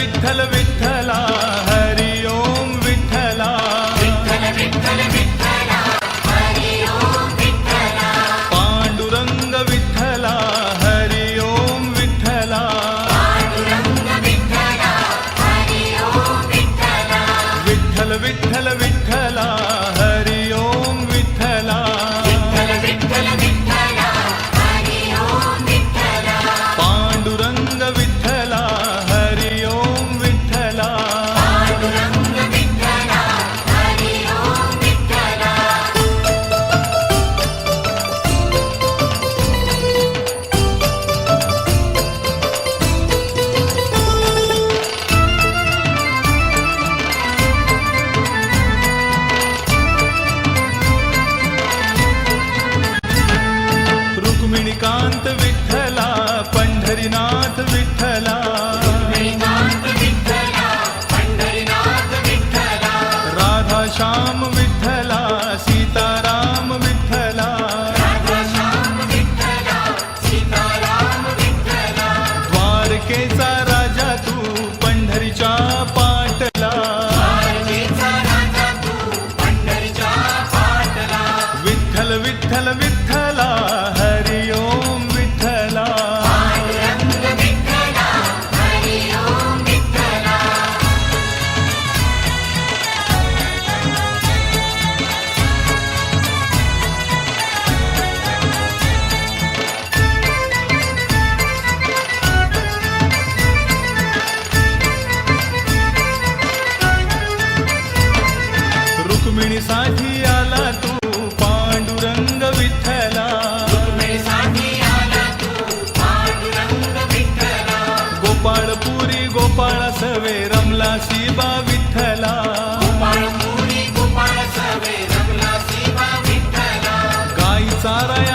विठ्ठल विठ्ठला हरि ओम विठ्ठला विठ्ठल विठ्ठल विठ्ठला हरि ओम विठ्ठला पांडुरंग विठ्ठला हरि ओम विठ्ठला पांडुरंग विठ्ठला हरि ओम विठ्ठला विठ्ठल विठ्ठल विठ्ठला हरि ओम विठ्ठला विठ्ठल विठ्ठल विठ्ठला हरि ओम विठ्ठला पांडुरंग विठ्ठला हरि ओम विठ्ठला पांडुरंग विठ्ठला हरि ओम विठ्ठला रुक्मिणीकांत विठ्ठला पंढरीनाथ विठ्ठला रुक्मिणीकांत विठ्ठला पंढरीनाथ विठ्ठला राधा श्याम विठ्ठला सीताराम विठ्ठला राधाश्याम विठ्ठला सीताराम विठ्ठला द्वारकेचा राजा तू पंढरीच्या पाटला द्वारकेचा राजा तू पंढरीच्या पाटला विठ्ठल विठ्ठल विठ्ठला हरि ओम विठ्ठला पांडुरंग विठ्ठला हरि ओम विठ्ठला रुक्मिणीसाठी आला तू पांडुरंग विठ्ठला रुक्मिणीसाठी आला तू पांडुरंग विठ्ठला गोपाळपुरी गोपाळ सवे रमला शिबा विठ्ठला गोपाळपुरी गोपाळ सवे रमला शिवा विठ्ठला गाई चाराया